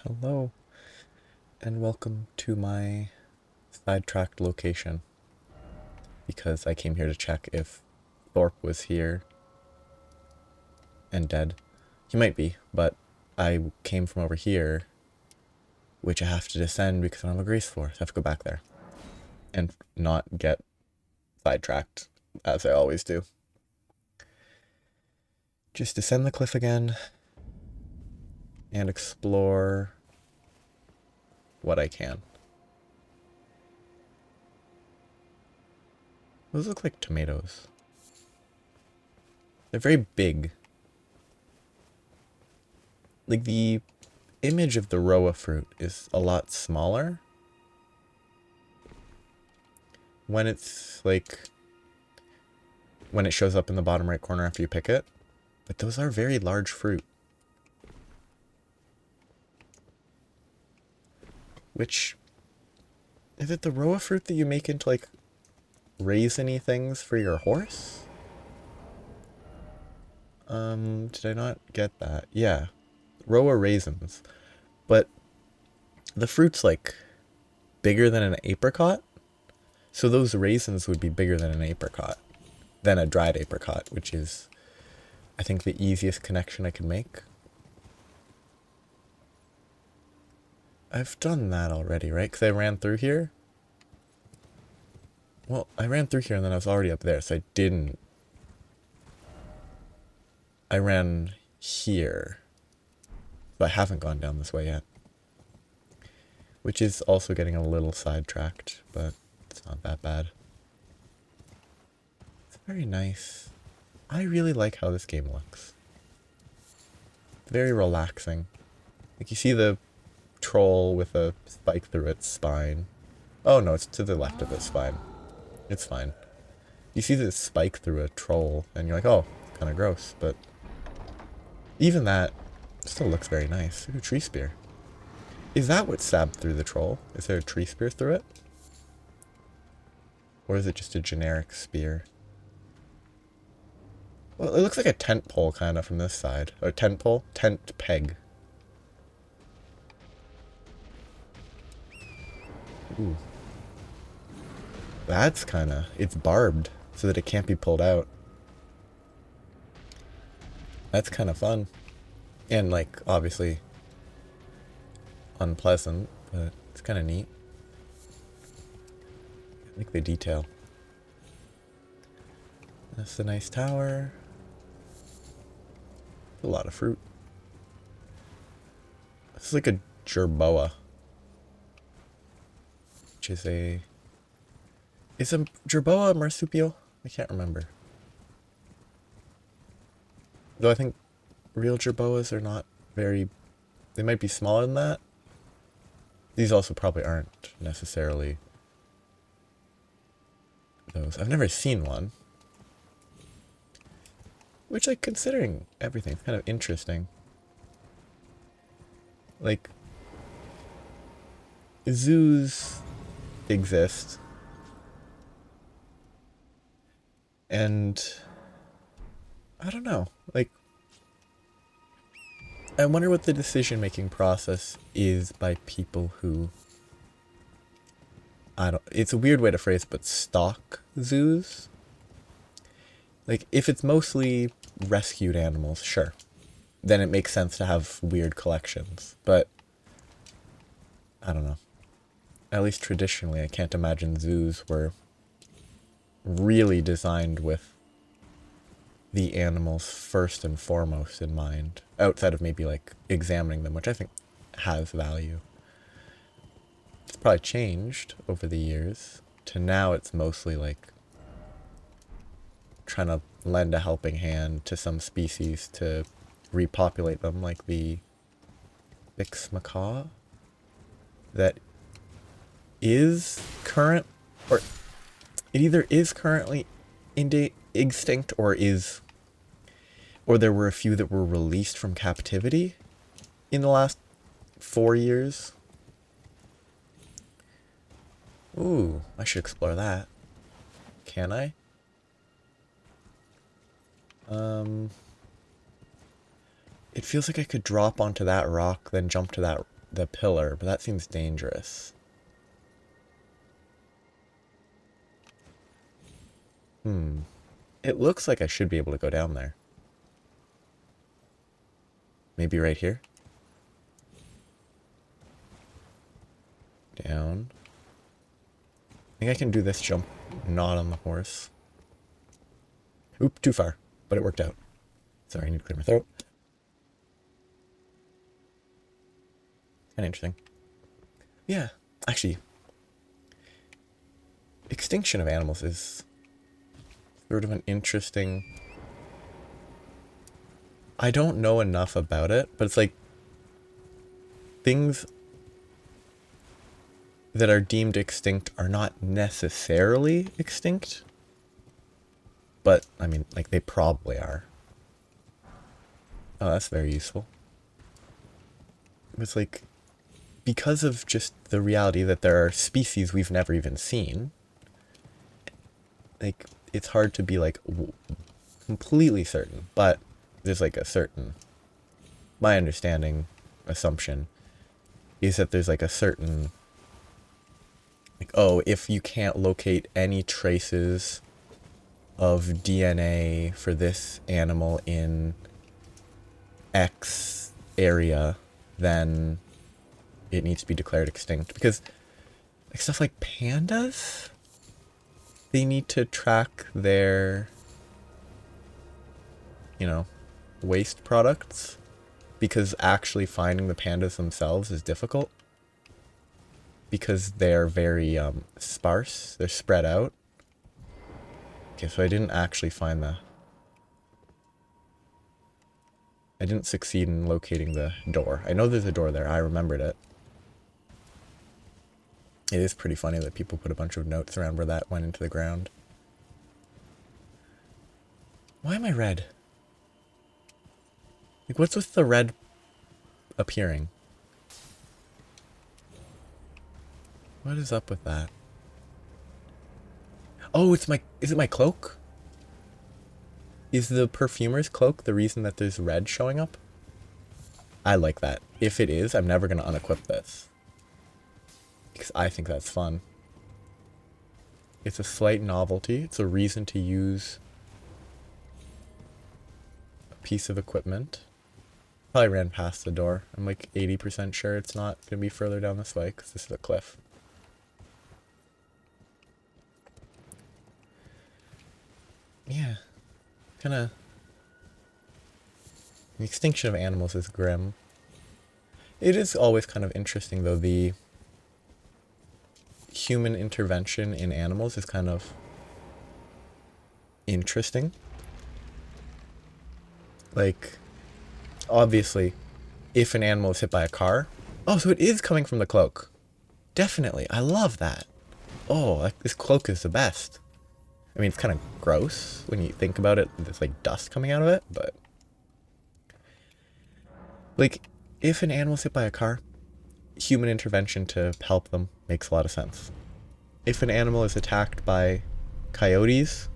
Hello, and welcome to my sidetracked location, because I came here to check if Thorpe was here and dead. He might be, but I came from over here, which I have to descend because I don't have a grace for, so I have to go back there and not get sidetracked, as I always do. Just descend the cliff again and explore what I can. Those look like tomatoes. They're very big. Like, the image of the Roa fruit is a lot smaller when it's when it shows up in the bottom right corner after you pick it, but those are very large fruit. Which, is it the Roa fruit that you make into raisiny things for your horse? Did I not get that? Yeah, Roa raisins. But the fruit's bigger than an apricot, so those raisins would be bigger than an apricot, than a dried apricot, which is, I think, the easiest connection I can make. I've done that already, right? Because I ran through here. Well, I ran through here and then I was already up there, so I didn't. I ran here, but I haven't gone down this way yet. Which is also getting a little sidetracked, but it's not that bad. It's very nice. I really like how this game looks. Very relaxing. Like, you see the troll with a spike through its spine. Oh no, it's to the left of its spine. It's fine. You see the spike through a troll, and you're like, oh, kind of gross, but even that still looks very nice. Ooh, tree spear. Is that what stabbed through the troll? Is there a tree spear through it? Or is it just a generic spear? Well, it looks like a tent pole kind of from this side. Or tent pole? Tent peg. Ooh. That's kind of... It's barbed so that it can't be pulled out. That's kind of fun. And, obviously unpleasant, but it's kind of neat. I like the detail. That's a nice tower. A lot of fruit. This is like a jerboa. Which is a... Is a jerboa a marsupial? I can't remember. Though I think real jerboas are not very... They might be smaller than that. These also probably aren't necessarily those. I've never seen one. Which, considering everything, is kind of interesting. Zoos exist. And I don't know. I wonder what the decision-making process is by people who... It's a weird way to phrase it, but stock zoos? If it's mostly rescued animals, sure. Then it makes sense to have weird collections. But, I don't know. At least traditionally, I can't imagine zoos were really designed with the animals first and foremost in mind, outside of maybe examining them, which I think has value. It's probably changed over the years to now it's mostly trying to lend a helping hand to some species to repopulate them, like the Bix macaw that is current, or it either is currently extinct or there were a few that were released from captivity in the last 4 years. Ooh, I should explore that. Can I? It feels like I could drop onto that rock, then jump to that the pillar, but that seems dangerous. It looks like I should be able to go down there. Maybe right here? Down. I think I can do this jump not on the horse. Oop, too far, but it worked out. Sorry, I need to clear my throat. Kind of interesting. Yeah, actually, extinction of animals is sort of an interesting... I don't know enough about it, but it's like things that are deemed extinct are not necessarily extinct, but I mean, like, they probably are. Oh, that's very useful. It's like, because of just the reality that there are species we've never even seen, like, it's hard to be like completely certain, but there's like a certain, my understanding, assumption is that there's like a certain, like, oh, if you can't locate any traces of DNA for this animal in X area, then it needs to be declared extinct. Because like stuff like pandas, they need to track their, you know, waste products, because actually finding the pandas themselves is difficult because they're very sparse. They're spread out. Okay, so I didn't actually find I didn't succeed in locating the door. I know there's a door there. I remembered it. It is pretty funny that people put a bunch of notes around where that went into the ground. Why am I red? Like, what's with the red appearing? What is up with that? Oh, is it my cloak? Is the perfumer's cloak the reason that there's red showing up? I like that. If it is, I'm never going to unequip this, because I think that's fun. It's a slight novelty. It's a reason to use a piece of equipment. Probably ran past the door. I'm like 80% sure it's not going to be further down this way, because this is a cliff. Yeah. Kinda... The extinction of animals is grim. It is always kind of interesting, though. The human intervention in animals is kind of interesting. Like, obviously, if an animal is hit by a car... Oh, so it is coming from the cloak. Definitely. I love that. Oh, like, this cloak is the best. I mean, it's kind of gross when you think about it. There's like dust coming out of it, but... Like, if an animal's hit by a car, human intervention to help them makes a lot of sense. If an animal is attacked by coyotes,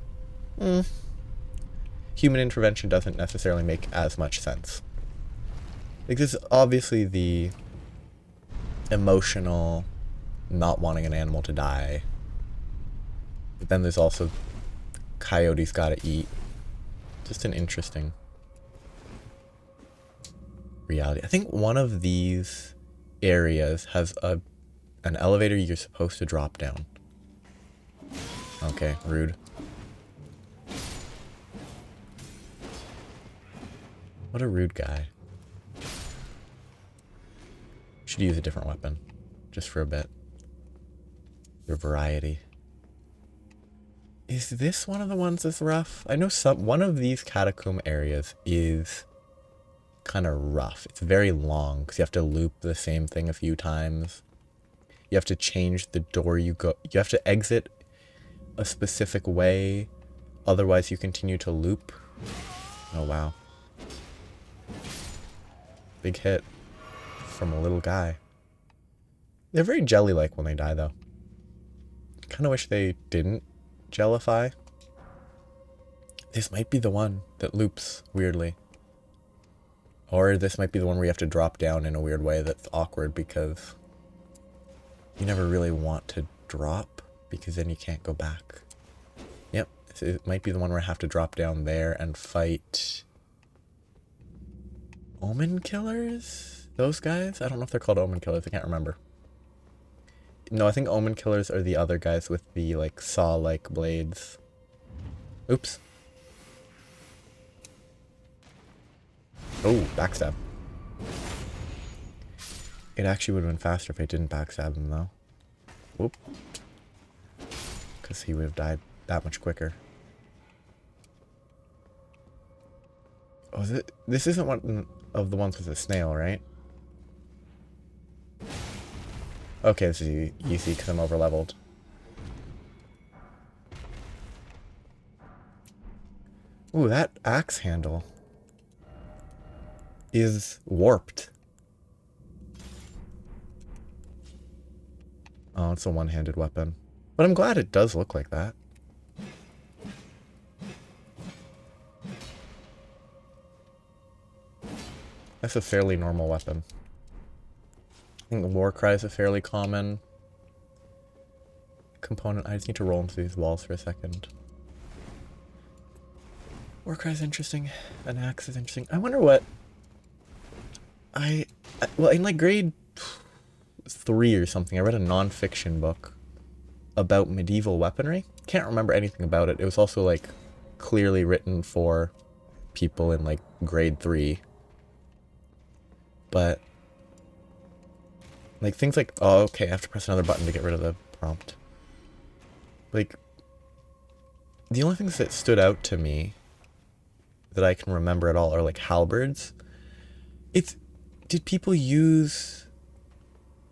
human intervention doesn't necessarily make as much sense. Like, there's obviously the emotional not wanting an animal to die, but then there's also coyotes gotta eat. Just an interesting reality. I think one of these areas has an elevator you're supposed to drop down. Okay, rude. What a rude guy. Should use a different weapon, just for a bit. For variety. Is this one of the ones that's rough? I know one of these catacomb areas is kind of rough. It's very long because you have to loop the same thing a few times. You have to change the door you go. You have to exit a specific way, otherwise you continue to loop. Oh wow. Big hit from a little guy. They're very jelly-like when they die, though. Kind of wish they didn't jellify. This might be the one that loops weirdly. Or this might be the one where you have to drop down in a weird way that's awkward because you never really want to drop because then you can't go back. Yep, it might be the one where I have to drop down there and fight Omen Killers? Those guys? I don't know if they're called Omen Killers, I can't remember. No, I think Omen Killers are the other guys with the, like, saw-like blades. Oops. Oh, backstab. It actually would have been faster if I didn't backstab him, though. Whoop. Because he would have died that much quicker. Oh, is it? This isn't one of the ones with the snail, right? Okay, this is easy because I'm overleveled. Ooh, that axe handle is warped. Oh, it's a one-handed weapon. But I'm glad it does look like that. That's a fairly normal weapon. I think the war cry is a fairly common component. I just need to roll into these walls for a second. War cry is interesting. An axe is interesting. I wonder what... well, in like grade 3 or something, I read a non-fiction book about medieval weaponry. Can't remember anything about it. It was also like clearly written for people in like grade 3. But like things like, oh, okay, I have to press another button to get rid of the prompt. Like, the only things that stood out to me that I can remember at all are like halberds. Did people use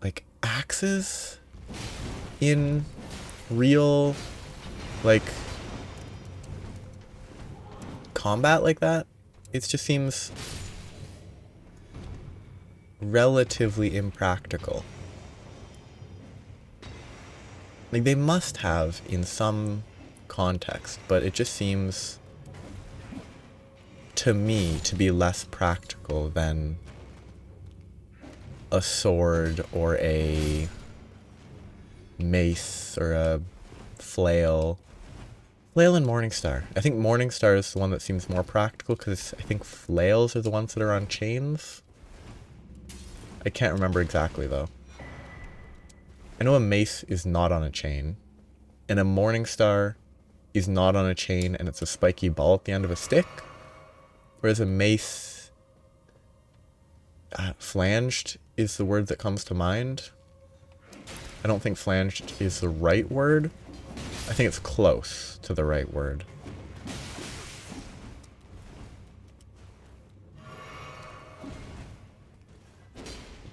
like axes in real like combat like that? It just seems relatively impractical. Like they must have in some context, but it just seems to me to be less practical than a sword or a mace or a flail. Flail and Morningstar. I think Morningstar is the one that seems more practical because I think flails are the ones that are on chains. I can't remember exactly though. I know a mace is not on a chain, and a Morningstar is not on a chain and it's a spiky ball at the end of a stick, whereas a mace, flanged is the word that comes to mind. I don't think flanged is the right word. I think it's close to the right word.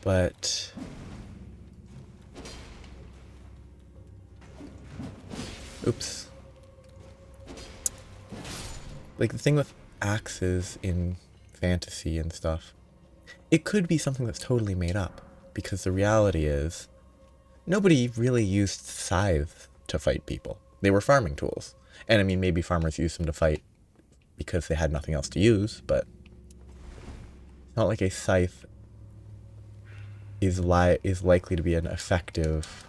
But oops. Like the thing with axes in fantasy and stuff, it could be something that's totally made up, because the reality is nobody really used scythe to fight people. They were farming tools. And I mean, maybe farmers used them to fight because they had nothing else to use, but it's not like a scythe is likely to be an effective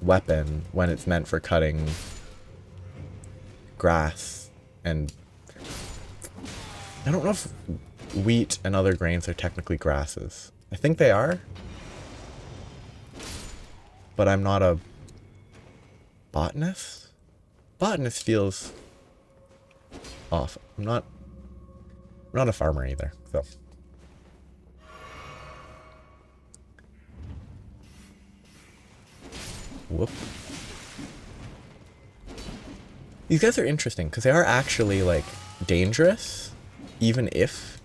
weapon when it's meant for cutting grass. And I don't know if wheat and other grains are technically grasses. I think they are, but I'm not a botanist. Botanist feels off. I'm not a farmer either, so. Whoop. These guys are interesting because they are actually like dangerous, even if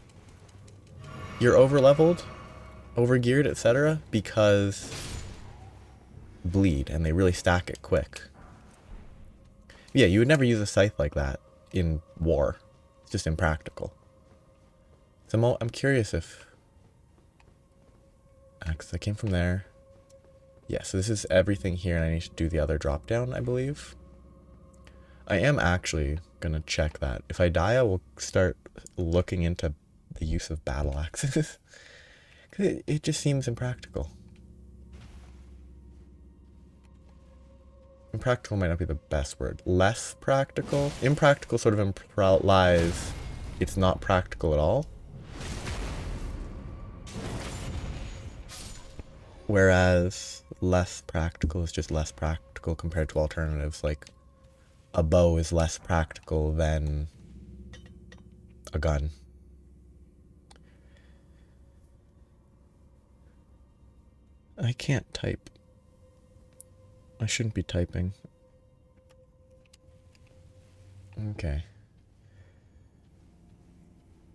you're overleveled, overgeared, etc. because bleed and they really stack it quick. Yeah, you would never use a scythe like that in war. It's just impractical. So I'm curious if... because I came from there. Yeah, so this is everything here, and I need to do the other drop down, I believe. I am actually going to check that. If I die, I will start looking into the use of battle axes. Because it just seems impractical. Impractical might not be the best word. Less practical? Impractical sort of implies it's not practical at all. Whereas less practical is just less practical compared to alternatives. Like, a bow is less practical than a gun. I can't type. I shouldn't be typing. Okay.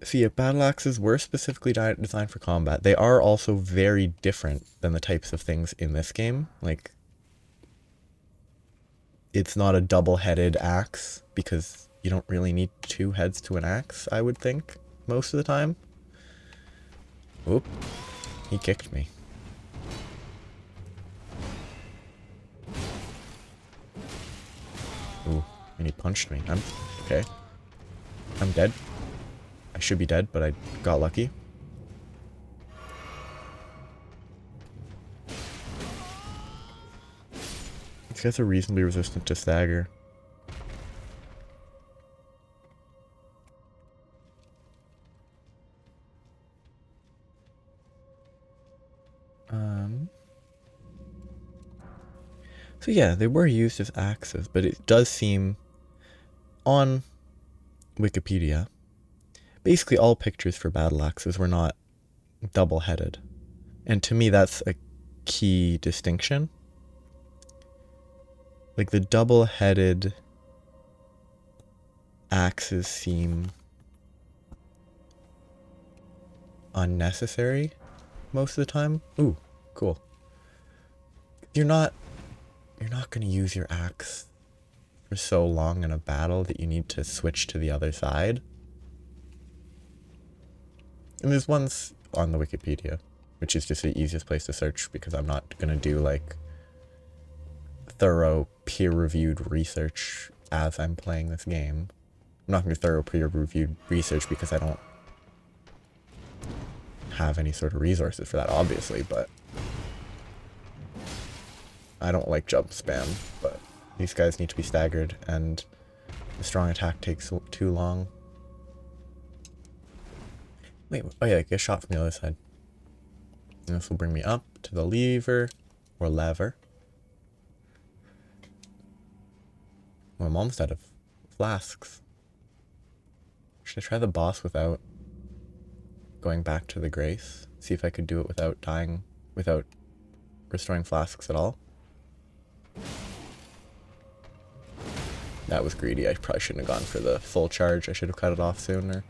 So yeah, battle axes were specifically designed for combat. They are also very different than the types of things in this game. Like, it's not a double-headed axe, because you don't really need two heads to an axe, I would think, most of the time. Oop. He kicked me. Ooh, and he punched me. I'm okay. I'm dead. I should be dead, but I got lucky. These guys are reasonably resistant to stagger. So yeah, they were used as axes, but it does seem on Wikipedia, basically all pictures for battle axes were not double-headed. And to me, that's a key distinction. Like, the double-headed axes seem unnecessary most of the time. Ooh, cool. You're not going to use your axe for so long in a battle that you need to switch to the other side. And there's ones on the Wikipedia, which is just the easiest place to search, because I'm not going to do, like, thorough peer-reviewed research as I'm playing this game. I'm not going to do thorough peer-reviewed research because I don't have any sort of resources for that, obviously, but I don't like jump spam, but these guys need to be staggered, and the strong attack takes too long. Wait, oh yeah, get shot from the other side. And this will bring me up to the lever, or lever. Well, I'm almost out of flasks. Should I try the boss without going back to the Grace? See if I could do it without dying, without restoring flasks at all? That was greedy. I probably shouldn't have gone for the full charge. I should have cut it off sooner.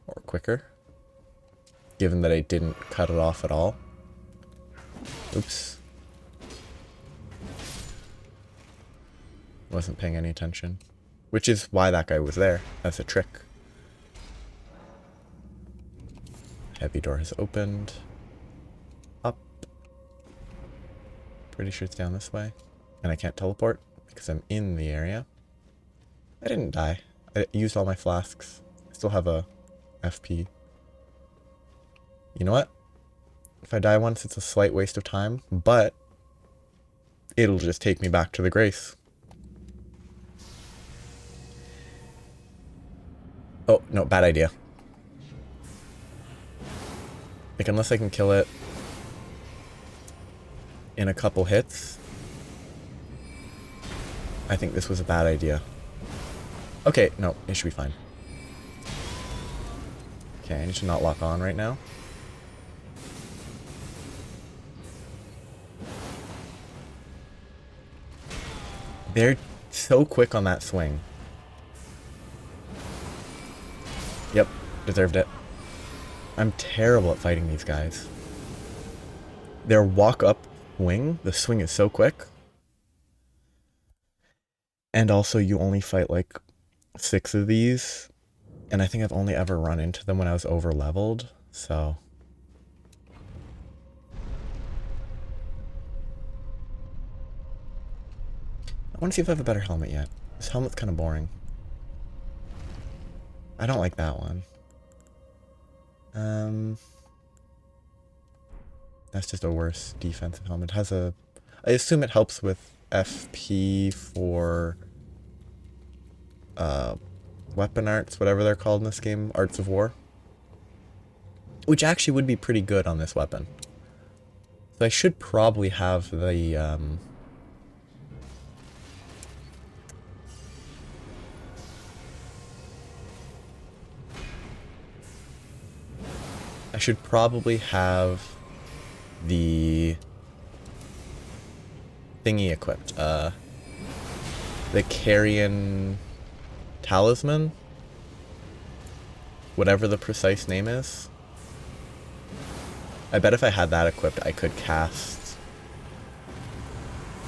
Or quicker. Given that I didn't cut it off at all. Oops. Wasn't paying any attention. Which is why that guy was there. That's a trick. Heavy door has opened. Up. Pretty sure it's down this way. And I can't teleport because I'm in the area. I didn't die. I used all my flasks. I still have a FP. You know what? If I die once, it's a slight waste of time, but it'll just take me back to the Grace. Oh, no, bad idea. Like, unless I can kill it in a couple hits, I think this was a bad idea. Okay, no, it should be fine. Okay, I need to not lock on right now. They're so quick on that swing. Yep, deserved it. I'm terrible at fighting these guys. Their walk-up swing, the swing is so quick. And also, you only fight like 6 of these. And I think I've only ever run into them when I was over-leveled, so... I want to see if I have a better helmet yet. This helmet's kind of boring. I don't like that one. That's just a worse defensive helmet. It has a... I assume it helps with FP for... weapon arts, whatever they're called in this game. Arts of War. Which actually would be pretty good on this weapon. So I should probably have the... I should probably have the thingy equipped. The Carrion Talisman? Whatever the precise name is. I bet if I had that equipped, I could cast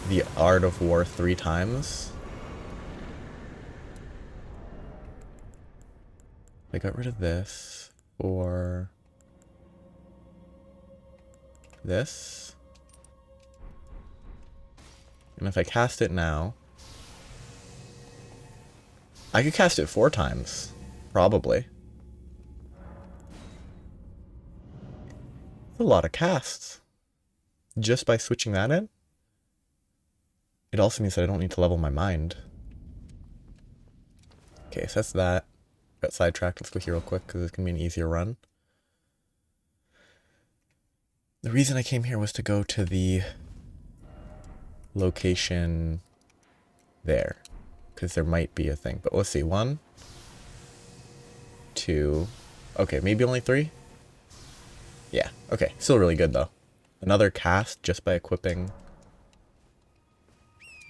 the Art of War 3 times. I got rid of this, or this. And if I cast it now, I could cast it 4 times, probably. A lot of casts. Just by switching that in. It also means that I don't need to level my mind. Okay, so that's that. Got sidetracked. Let's go here real quick because it's going to be an easier run. The reason I came here was to go to the location there. Because there might be a thing. But let's see. 1, 2. Okay, maybe only 3? Yeah, okay. Still really good, though. Another cast just by equipping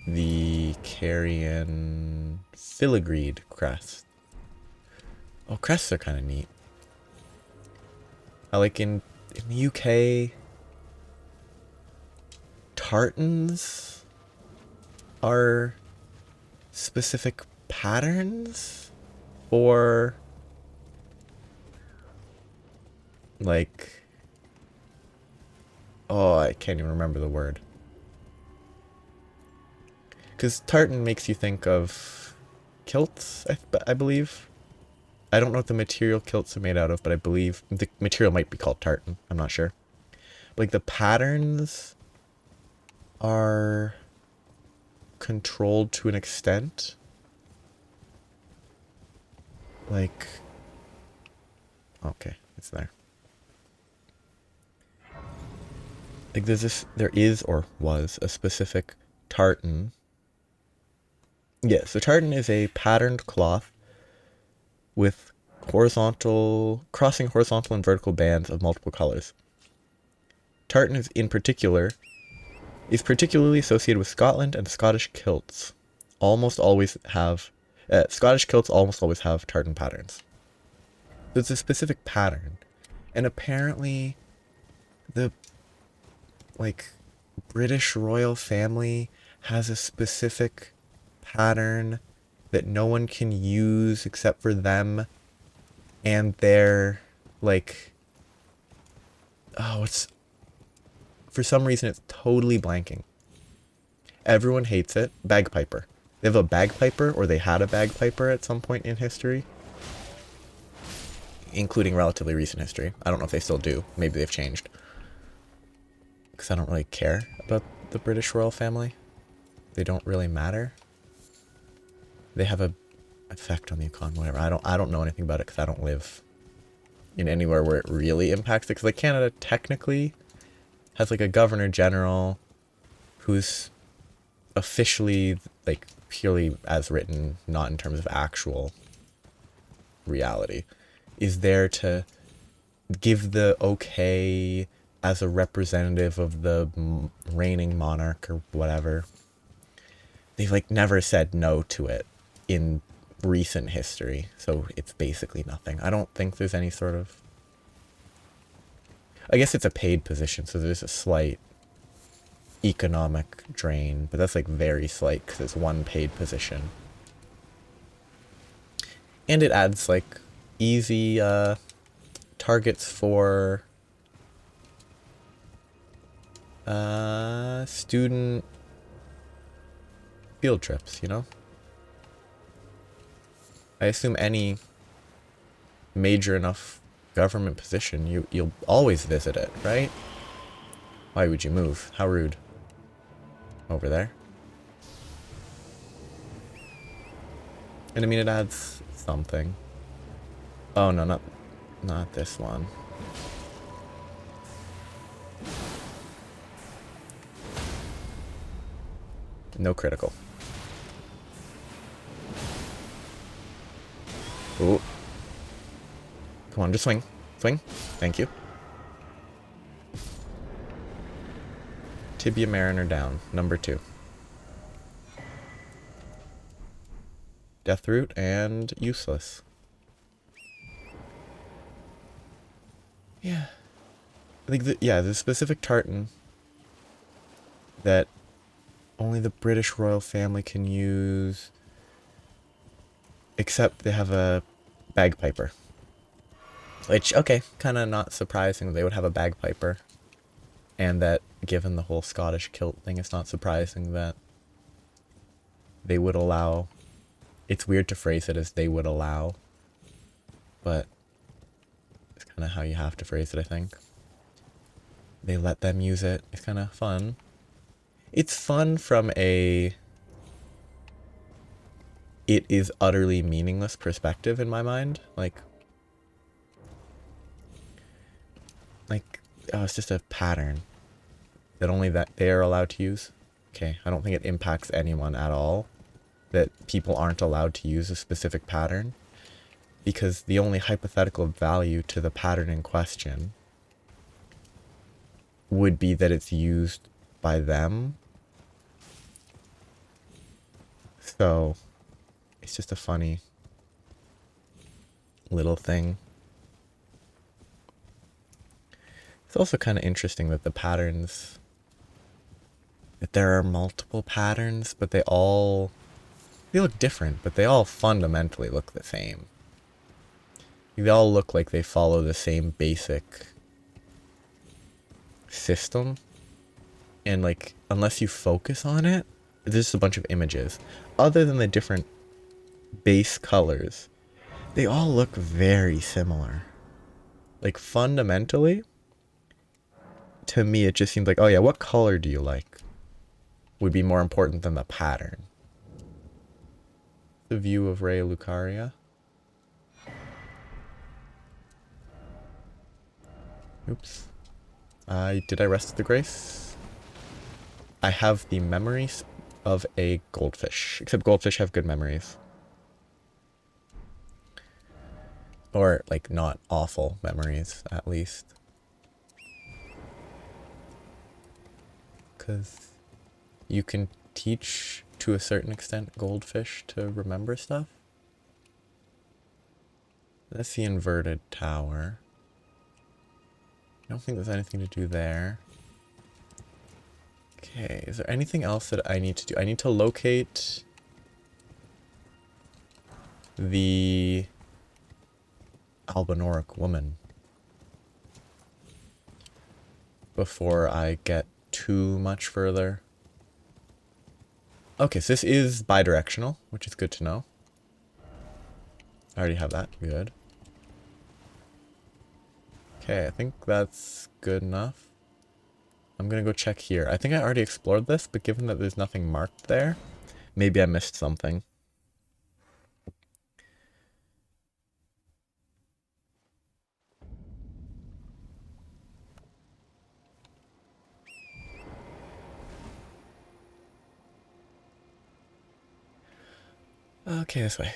the Carrion Filigreed crest. Oh, crests are kind of neat. I like in the UK, tartans are specific patterns, or like, oh, I can't even remember the word. Because tartan makes you think of kilts, I believe. I don't know what the material kilts are made out of, but I believe the material might be called tartan. I'm not sure. But, like, the patterns are controlled to an extent. Like, okay, it's there. Like, there is or was a specific tartan. Yeah, so tartan is a patterned cloth with crossing horizontal and vertical bands of multiple colors. Tartan is particularly associated with Scotland and Scottish kilts. Scottish kilts almost always have tartan patterns. So it's a specific pattern. And apparently the British royal family has a specific pattern that no one can use except for them and their, for some reason it's totally blanking. Everyone hates it. Bagpiper. They have a bagpiper, or they had a bagpiper at some point in history, including relatively recent history. I don't know if they still do. Maybe they've changed. Because I don't really care about the British royal family. They don't really matter. They have a effect on the economy, whatever. I don't know anything about it because I don't live in anywhere where it really impacts it. Because Canada technically has a governor general who's officially purely as written, not in terms of actual reality, is there to give the okay as a representative of the reigning monarch or whatever. They've never said no to it in recent history, so it's basically nothing. I don't think there's any sort of... I guess it's a paid position, so there's a slight economic drain, but that's very slight because it's one paid position. And it adds easy targets for student field trips, you know? I assume any major enough government position, you'll always visit it, right? Why would you move? How rude. Over there. And I mean, it adds something. Oh no, not this one. No critical. Ooh. Come on, just swing. Swing. Thank you. Tibia Mariner down. Number 2. Death root and useless. Yeah. I think that, yeah, the specific tartan that only the British royal family can use, except they have a bagpiper. Which, okay, kind of not surprising they would have a bagpiper. And that, given the whole Scottish kilt thing, it's not surprising that they would allow... It's weird to phrase it as they would allow, but it's kind of how you have to phrase it, I think. They let them use it. It's kind of fun. It's fun from a... It is utterly meaningless perspective in my mind. Like, oh, it's just a pattern that only that they are allowed to use. Okay, I don't think it impacts anyone at all that people aren't allowed to use a specific pattern, because the only hypothetical value to the pattern in question would be that it's used by them. So it's just a funny little thing. It's also kind of interesting that the patterns, that there are multiple patterns, but they look different, but they all fundamentally look the same. They all look like they follow the same basic system. And like, unless you focus on it, there's just a bunch of images. Other than the different base colors, they all look very similar. Like, fundamentally, to me, it just seems like, oh yeah, what color do you like? Would be more important than the pattern. The view of Ray Lucaria. Oops. Did I rest the grace? I have the memories of a goldfish. Except goldfish have good memories. Or, like, not awful memories, at least. Because you can teach, to a certain extent, goldfish to remember stuff. That's the inverted tower. I don't think there's anything to do there. Okay, is there anything else that I need to do? I need to locate the Albinoric woman before I get too much further. Okay, so this is bidirectional, which is good to know. I already have that. Good. Okay, I think that's good enough. I'm gonna go check here. I think I already explored this, but given that there's nothing marked there, maybe I missed something. Okay, this way.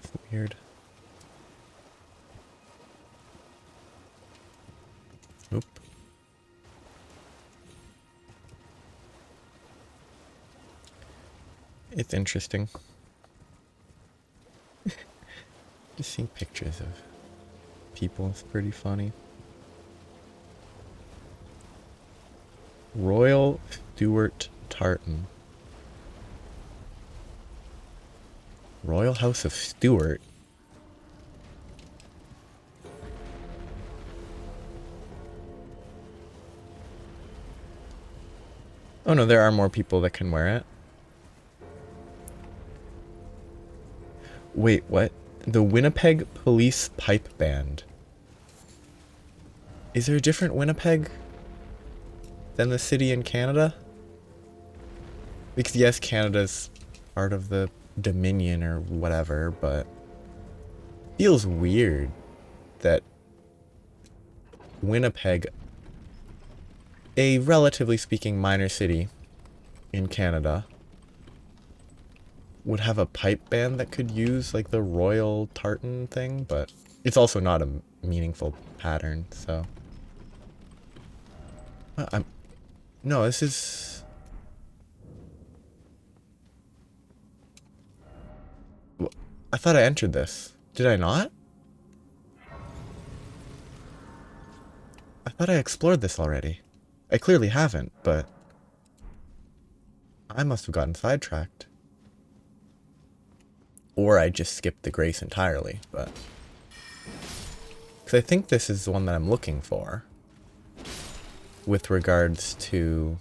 It's weird. Oop. It's interesting. Just seeing pictures of people is pretty funny. Royal Stuart Tartan. Royal House of Stuart. Oh no, there are more people that can wear it. Wait, what? The Winnipeg Police Pipe Band. Is there a different Winnipeg than the city in Canada? Because yes, Canada's part of the Dominion or whatever, but feels weird that Winnipeg, a relatively speaking minor city in Canada, would have a pipe band that could use like the royal tartan thing, but it's also not a meaningful pattern, so. No, this is... I thought I entered this. Did I not? I thought I explored this already. I clearly haven't, but I must have gotten sidetracked. Or I just skipped the grace entirely, but... Because I think this is the one that I'm looking for. With regards to...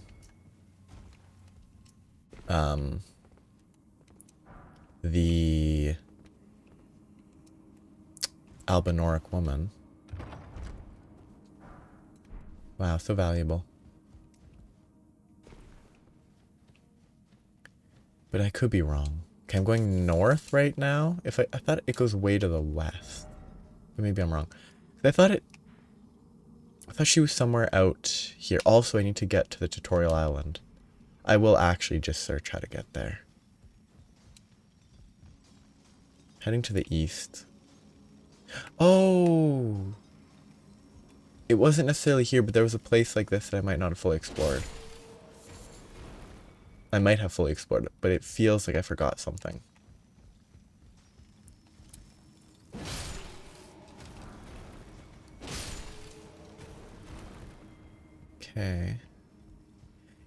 the... Albinoric woman. Wow, so valuable. But I could be wrong. Okay, I'm going north right now. If I thought it goes way to the west. But maybe I'm wrong. I thought she was somewhere out here. Also, I need to get to the tutorial island. I will actually just search how to get there. Heading to the east. Oh! It wasn't necessarily here, but there was a place like this that I might not have fully explored. I might have fully explored it, but it feels like I forgot something. Okay.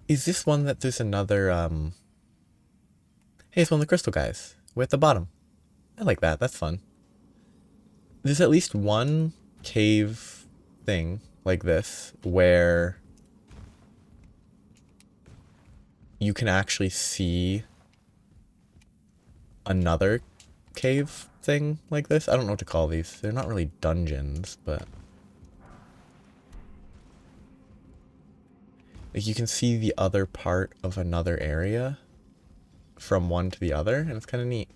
Is this one that there's another, Hey, it's one of the crystal guys. Way at the bottom. I like that. That's fun. There's at least one cave thing like this where you can actually see another cave thing like this. I don't know what to call these. They're not really dungeons, but... like you can see the other part of another area from one to the other, and it's kind of neat.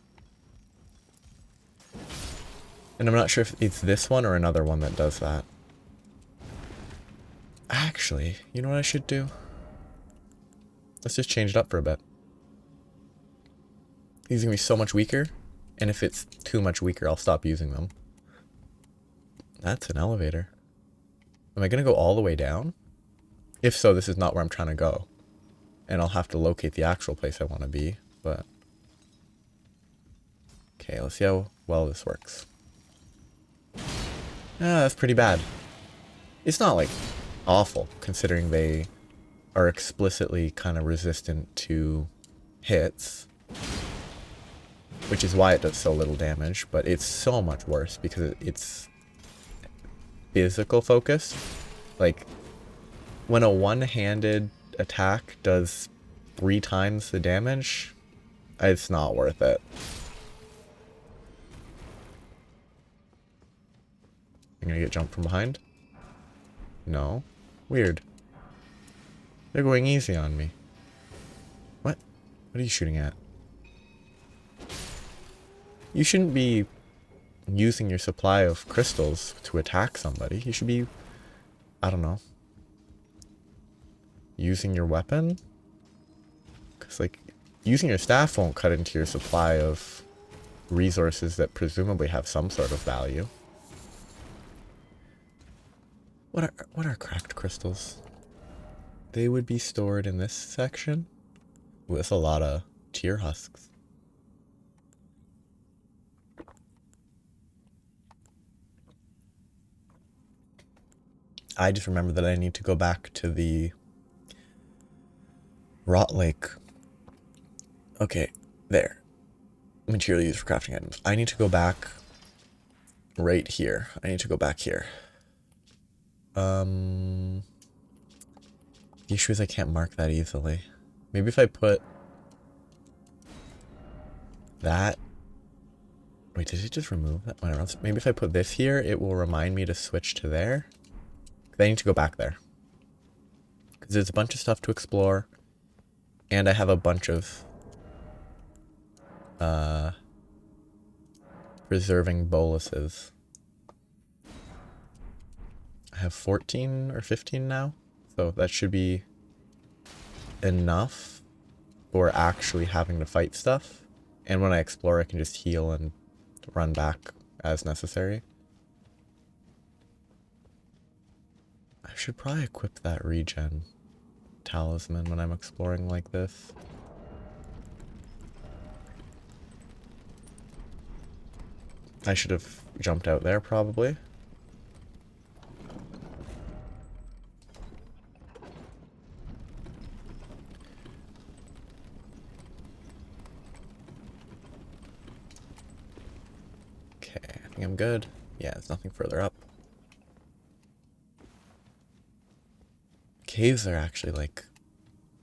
And I'm not sure if it's this one or another one that does that. Actually, you know what I should do? Let's just change it up for a bit. These are going to be so much weaker, and if it's too much weaker, I'll stop using them. That's an elevator. Am I going to go all the way down? If so, this is not where I'm trying to go. And I'll have to locate the actual place I want to be, but... okay, let's see how well this works. Ah, that's pretty bad. It's not, like, awful, considering they are explicitly kind of resistant to hits. Which is why it does so little damage, but it's so much worse because it's physical focus. Like, when a one-handed attack does 3 times the damage, it's not worth it. I'm gonna get jumped from behind? No. Weird. They're going easy on me. What? What are you shooting at? You shouldn't be using your supply of crystals to attack somebody. You should be, I don't know, using your weapon? Because, like, using your staff won't cut into your supply of resources that presumably have some sort of value. What are cracked crystals? They would be stored in this section with a lot of tear husks. I just remember that I need to go back to the Rot Lake. Okay, there. Material used for crafting items. I need to go back right here. I need to go back here. The issue is I can't mark that easily. Maybe if I put that Wait, did it just remove that? Whatever. Maybe if I put this here, it will remind me to switch to there. I need to go back there. Because there's a bunch of stuff to explore. And I have a bunch of preserving boluses. I have 14 or 15 now. So that should be enough for actually having to fight stuff. And when I explore, I can just heal and run back as necessary. I should probably equip that regen talisman when I'm exploring like this. I should have jumped out there probably. Okay, I think I'm good. Yeah, there's nothing further up. Caves are actually, like,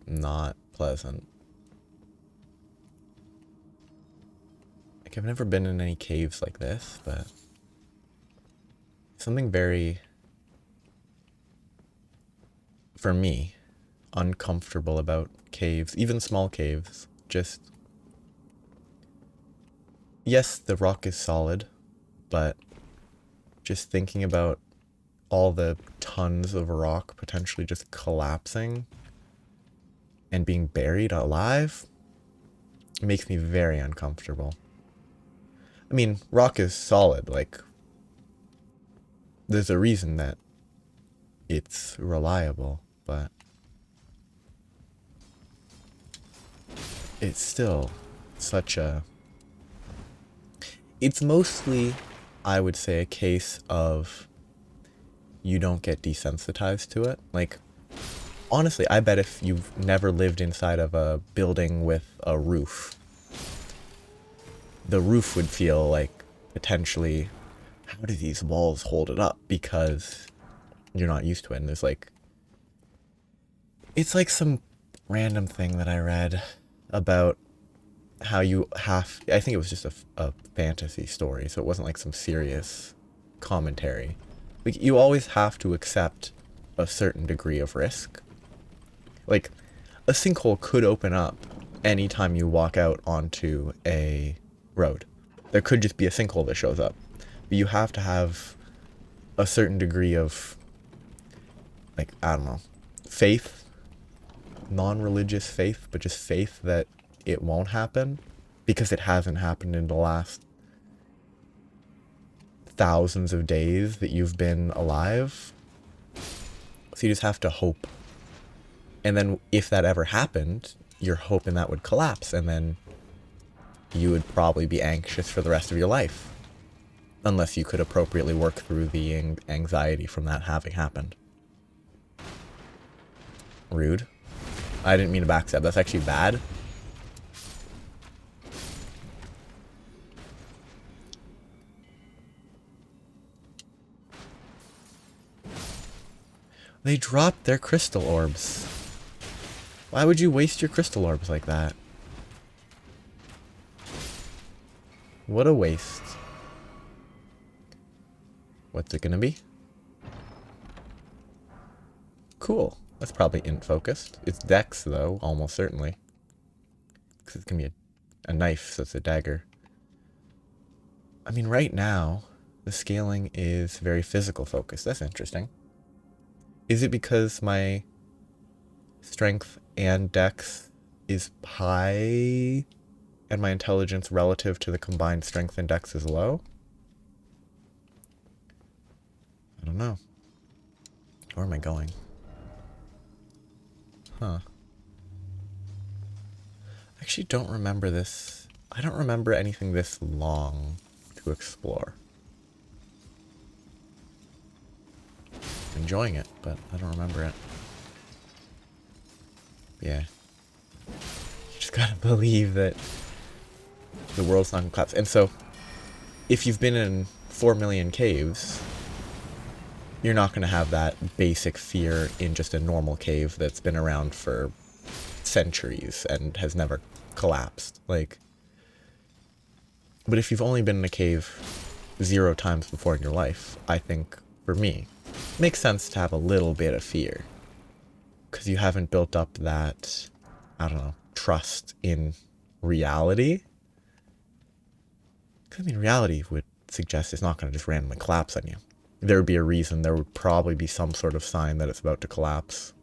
not pleasant. Like, I've never been in any caves like this, but something very, for me, uncomfortable about caves, even small caves. Just, yes, the rock is solid, but just thinking about all the tons of rock potentially just collapsing and being buried alive makes me very uncomfortable. I mean, rock is solid, like, there's a reason that it's reliable, but it's still such a... It's mostly, I would say, a case of you don't get desensitized to it. Like, honestly, I bet if you've never lived inside of a building with a roof, the roof would feel like potentially, how do these walls hold it up? Because you're not used to it. And there's like, it's like some random thing that I read about how you have, I think it was just a fantasy story, so it wasn't like some serious commentary. Like, you always have to accept a certain degree of risk. Like, a sinkhole could open up anytime you walk out onto a road. There could just be a sinkhole that shows up. But you have to have a certain degree of, like, I don't know, faith, non-religious faith, but just faith that it won't happen, because it hasn't happened in the last thousands of days that you've been alive. So you just have to hope. And then if that ever happened, you're hoping that would collapse, and then you would probably be anxious for the rest of your life. Unless you could appropriately work through the anxiety from that having happened. Rude. I didn't mean to backstab. That's actually bad. They dropped their crystal orbs. Why would you waste your crystal orbs like that? What a waste. What's it gonna be? Cool. That's probably int focused. It's dex though, almost certainly. Because it's gonna be a knife, so it's a dagger. I mean, right now, the scaling is very physical focused. That's interesting. Is it because my strength and dex is high and my intelligence relative to the combined strength and dex is low? I don't know. Where am I going? Huh. I actually don't remember this. I don't remember anything this long to explore. I'm enjoying it, but I don't remember it. Yeah. You just gotta believe that the world's not gonna collapse. And so, if you've been in 4 million caves, you're not gonna have that basic fear in just a normal cave that's been around for centuries and has never collapsed. Like, But if you've only been in a cave 0 times before in your life, I think, for me, it makes sense to have a little bit of fear. Because you haven't built up that, I don't know, trust in reality. Because, I mean, reality would suggest it's not going to just randomly collapse on you. There would be a reason. There would probably be some sort of sign that it's about to collapse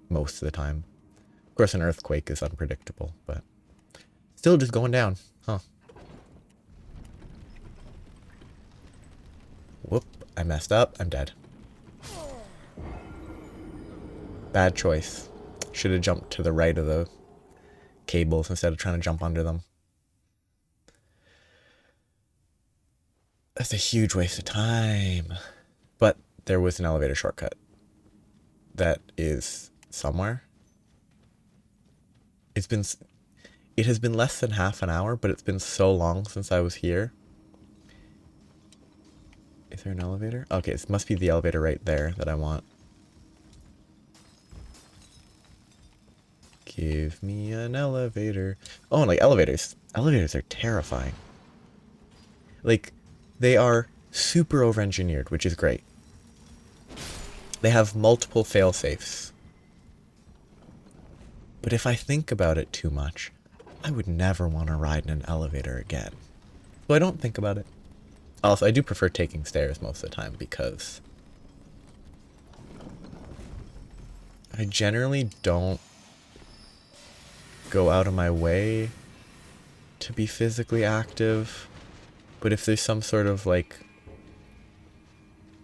most of the time. Of course, an earthquake is unpredictable, but still just going down. Huh. Whoop. I messed up. I'm dead. Bad choice. Should have jumped to the right of the cables instead of trying to jump under them. That's a huge waste of time. But there was an elevator shortcut that is somewhere. It has been less than half an hour, but it's been so long since I was here. Is there an elevator? Okay, it must be the elevator right there that I want. Give me an elevator. Oh, and like elevators. Elevators are terrifying. Like, they are super over-engineered, which is great. They have multiple fail-safes. But if I think about it too much, I would never want to ride in an elevator again. So I don't think about it. Also, I do prefer taking stairs most of the time because I generally don't go out of my way to be physically active. But if there's some sort of like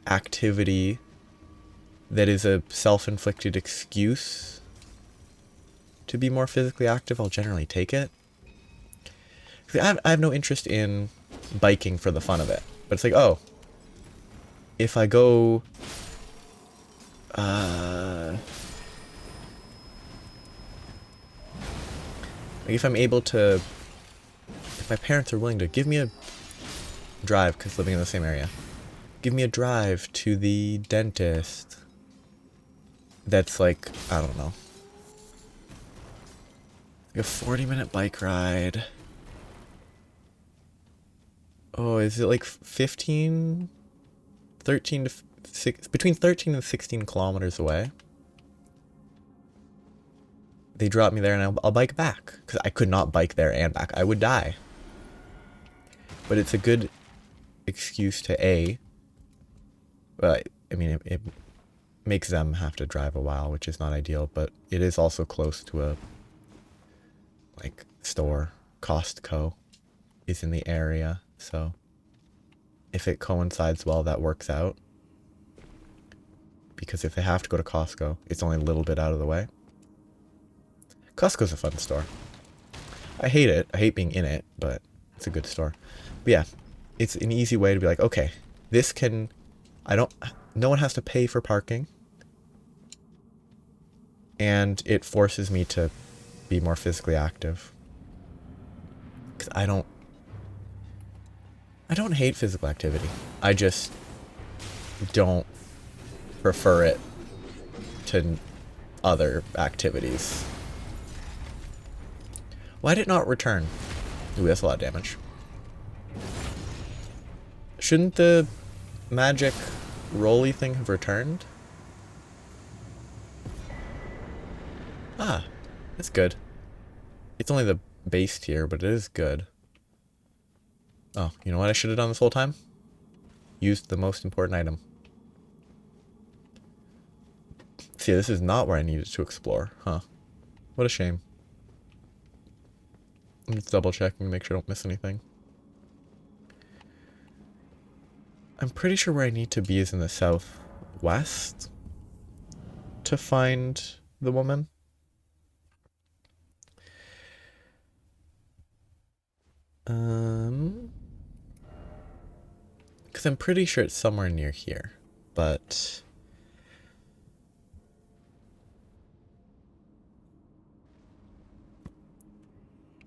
activity that is a self-inflicted excuse to be more physically active, I'll generally take it. I have no interest in biking for the fun of it. But it's like, oh, if I go like if I'm able to, if my parents are willing to give me a drive, because living in the same area, give me a drive to the dentist that's like, I don't know, like a 40-minute bike ride. Oh, is it like 13 to 6, between 13 and 16 kilometers away? They drop me there and I'll bike back. Because I could not bike there and back. I would die. But it's a good excuse to A. Well, I mean, it makes them have to drive a while, which is not ideal. But it is also close to a, like, store. Costco is in the area. So if it coincides well, that works out. Because if they have to go to Costco, it's only a little bit out of the way. Costco's a fun store. I hate it. I hate being in it, but it's a good store. But yeah, it's an easy way to be like, okay, this can, no one has to pay for parking. And it forces me to be more physically active. Because I don't hate physical activity. I just don't prefer it to other activities. Why did it not return? Ooh, that's a lot of damage. Shouldn't the magic rolly thing have returned? Ah, that's good. It's only the base tier, but it is good. Oh, you know what I should have done this whole time? Used the most important item. See, this is not where I needed to explore, huh? What a shame. I'm just double checking to make sure I don't miss anything. I'm pretty sure where I need to be is in the southwest to find the woman. Because I'm pretty sure it's somewhere near here, but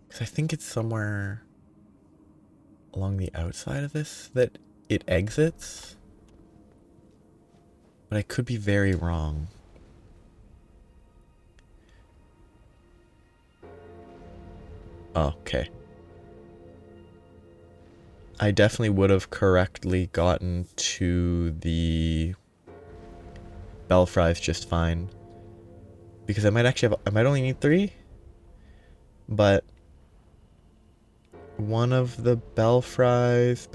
because I think it's somewhere along the outside of this that it exits, but I could be very wrong. Oh, okay. I definitely would have correctly gotten to the Belfries just fine. Because I might actually have, I might only need 3. But one of the belfries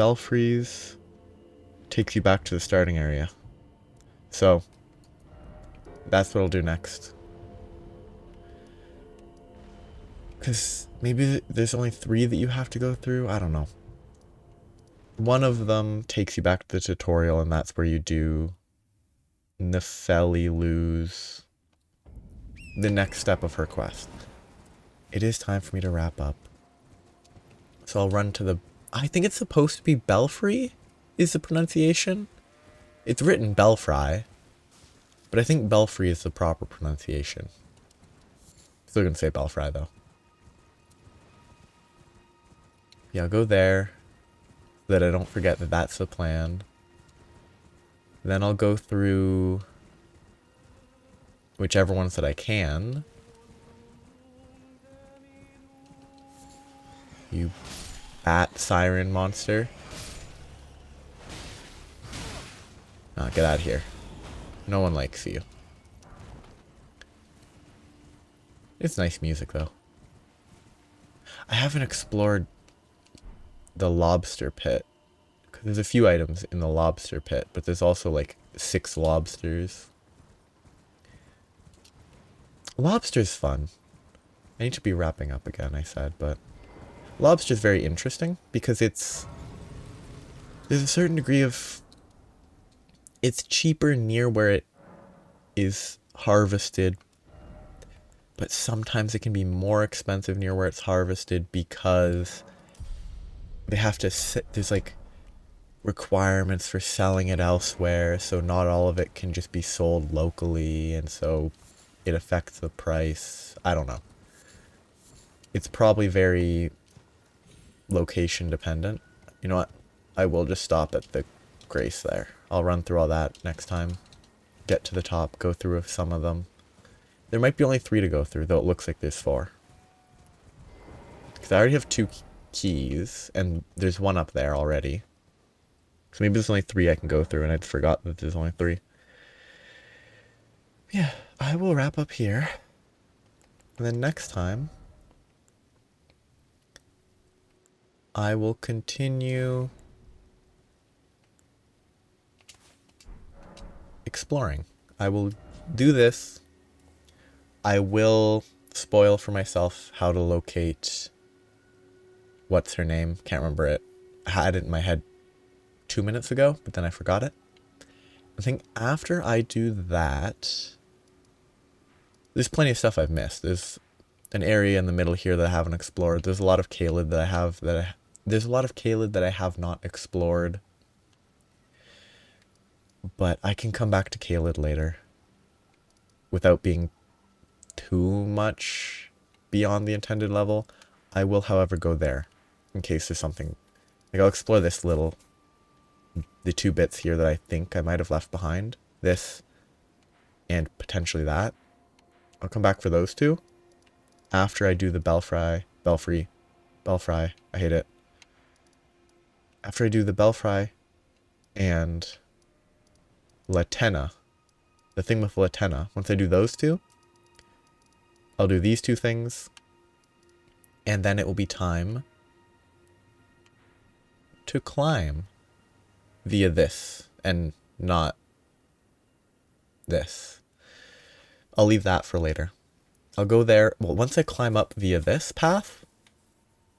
takes you back to the starting area. So that's what I'll do next. Because maybe there's only 3 that you have to go through. I don't know. One of them takes you back to the tutorial, and that's where you do Nefeli lose the next step of her quest. It is time for me to wrap up. So I'll run to the... I think it's supposed to be Belfry is the pronunciation. It's written Belfry, but I think Belfry is the proper pronunciation. Still gonna say Belfry though. Yeah, I'll go there so that I don't forget that that's the plan. Then I'll go through whichever ones that I can. You bat siren monster. Ah, get out of here. No one likes you. It's nice music though. I haven't explored the lobster pit. Because there's a few items in the lobster pit, but there's also like 6 lobsters. Lobster's fun. I need to be wrapping up again, I said, but lobster's very interesting because there's a certain degree of, it's cheaper near where it is harvested, but sometimes it can be more expensive near where it's harvested because they have to there's like requirements for selling it elsewhere, so not all of it can just be sold locally, and so it affects the price. I don't know. It's probably very location dependent. You know what? I will just stop at the Grace there. I'll run through all that next time. Get to the top, go through some of them. There might be only 3 to go through, though it looks like there's 4. Because I already have 2 keys, and there's 1 up there already. So maybe there's only 3 I can go through, and I forgot that there's only 3. Yeah, I will wrap up here. And then next time, I will continue exploring. I will do this. I will spoil for myself how to locate... What's her name? Can't remember it. I had it in my head 2 minutes ago, but then I forgot it. I think after I do that... There's plenty of stuff I've missed. There's an area in the middle here that I haven't explored. There's a lot of Caelid that I have there's a lot of Caelid that I have not explored. But I can come back to Caelid later without being too much beyond the intended level. I will, however, go there in case there's something. Like, I'll explore this little, the 2 bits here that I think I might have left behind. This and potentially that. I'll come back for those 2 after I do the Belfry, I hate it. After I do the Belfry and Latena, the thing with Latena, once I do those 2, I'll do these 2 things, and then it will be time to climb via this and not this. I'll leave that for later. I'll go there. Well, once I climb up via this path,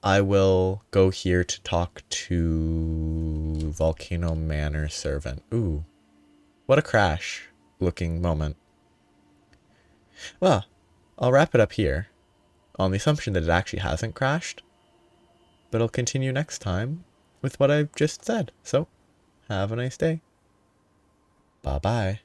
I will go here to talk to Volcano Manor Servant. Ooh, what a crash looking moment. Well, I'll wrap it up here on the assumption that it actually hasn't crashed, but I'll continue next time with what I've just said. So, have a nice day. Bye-bye.